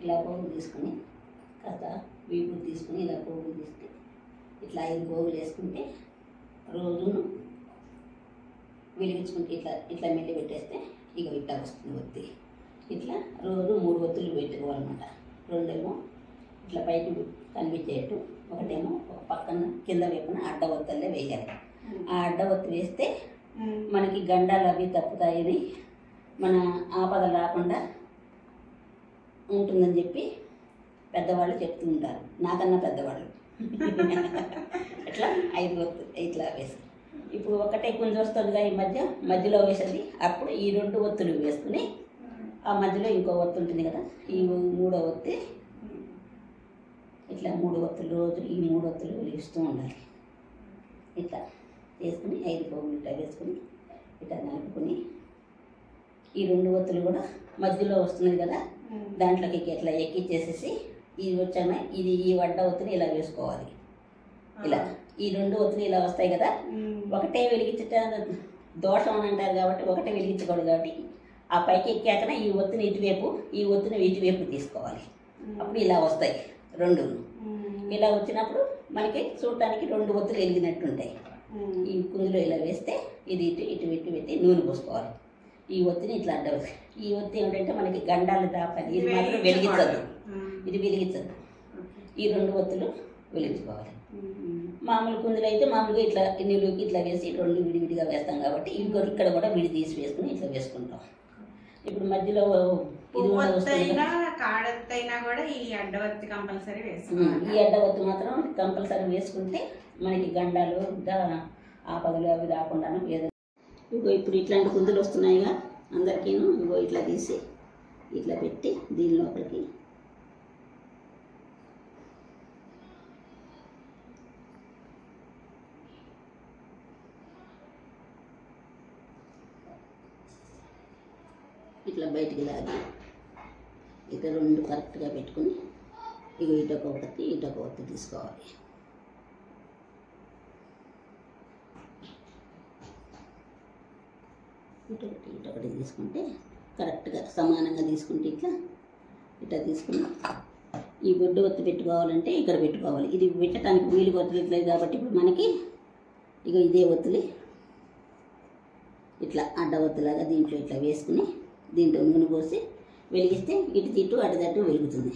ఇలా పోగులు తీసుకొని కాస్త వీపులు తీసుకుని ఇలా పోగులు తీసుకుని ఇట్లా 5 పోగులు వేసుకుంటే రోజును వెలిగించుకుంటే ఇట్లా ఇట్లా మెల్లి పెట్టేస్తే ఇక ఇట్లా వస్తుంది ఒత్తి. ఇట్లా రోజు 3 ఒత్తులు పెట్టుకోవాలన్నమాట. రెండేమో ఇట్లా పైకి కనిపించేట్టు, ఒకటేమో ఒక పక్కన కింద వైపున అడ్డ ఒత్తల్లే వేయాలి. ఆ అడ్డ ఒత్తి వేస్తే మనకి గండాలు అవి తప్పుతాయని, మన ఆపదలు రాకుండా ఉంటుందని చెప్పి పెద్దవాళ్ళు చెప్తూ ఉంటారు, నాకన్నా పెద్దవాళ్ళు. ఇట్లా 5 ఒత్తు ఇట్లా వేసి ఇప్పుడు ఒకటే గుంజ వస్తుందిగా ఈ మధ్యలో వేసేది. అప్పుడు ఈ 2 ఒత్తులు వేసుకుని ఆ మధ్యలో ఇంకో ఒత్తు ఉంటుంది కదా, ఈ 3వ ఒత్తి ఇట్లా 3 ఒత్తులు రోజు ఈ 3 ఒత్తులు వెలిగిస్తూ ఉండాలి. ఇట్లా వేసుకుని 5 పోగులు ఇట్లా వేసుకుని ఇట్లా నలుపుకొని ఈ 2 ఒత్తులు కూడా మధ్యలో వస్తుంది కదా, దాంట్లోకి ఇట్లా ఎక్కిచ్చేసేసి ఇది వచ్చాక ఇది ఈ వడ్డ ఒత్తుని ఇలా వేసుకోవాలి. ఇలా ఈ 2 ఒత్తులు ఇలా వస్తాయి కదా, ఒకటే వెలిగించట దోషం అని అంటారు కాబట్టి ఒకటే వెలిగించకూడదు. కాబట్టి ఆ పైకి ఎక్కాకనే ఈ ఒత్తిని ఇటువైపు, ఈ ఒత్తిని ఇటువైపు తీసుకోవాలి. అప్పుడు ఇలా వస్తాయి 2. ఇలా వచ్చినప్పుడు మనకి చూడటానికి 2 ఒత్తులు వెలిగినట్టు ఉంటాయి. ఈ కుందులో ఇలా వేస్తే ఇది ఇటు పెట్టి నూనె పోసుకోవాలి. ఈ ఒత్తిని ఇట్లా అడ్డ, ఈ ఒత్తి ఏమిటంటే మనకి గండాలు దాపాలి. ఇది మాత్రం వెలిగించదు, ఇది వెలిగించదు. ఈ 2 ఒత్తులు వెలిగించుకోవాలి. మామూలు కుందులు అయితే మామూలుగా ఇట్లా నిలువుకి ఇట్లా వేసి 2 విడివిడిగా వేస్తాం కాబట్టి ఇక్కడ కూడా విడి తీసి వేసుకుని ఇట్లా వేసుకుంటాం. ఇప్పుడు మధ్యలో కాడైనా కూడా ఈ అడ్డవత్తి కంపల్సరీ వేసుకోవాలి. ఈ అడ్డవత్తి మాత్రం కంపల్సరీ వేసుకుంటే మనకి గండాలు ఆపదలు అవి రాకుండాను. ఇగో ఇప్పుడు ఇట్లాంటి కుందులు వస్తున్నాయిగా అందరికీను. ఇగో ఇట్లా తీసి ఇట్లా పెట్టి దీని లోపలికి ఇట్లా బయటికి లాగి ఇట్లా 2 కరెక్ట్గా పెట్టుకుని ఇక ఇటొక ఒత్తి ఇటొక ఒత్తి తీసుకోవాలి. ఇటొకటి తీసుకుంటే కరెక్ట్గా సమానంగా తీసుకుంటే ఇట్లా తీసుకుని ఈ బొడ్డు ఒత్తి పెట్టుకోవాలంటే ఇక్కడ పెట్టుకోవాలి. ఇది పెట్టడానికి వీలు కొట్టలేదు కాబట్టి ఇప్పుడు మనకి ఇక ఇదే ఒత్తులు ఇట్లా అడ్డ ఒత్తులాగా దీంట్లో ఇట్లా వేసుకుని దీంట్లో నూనె పోసి వెలిగిస్తే ఇటు అటు వెలుగుతుంది.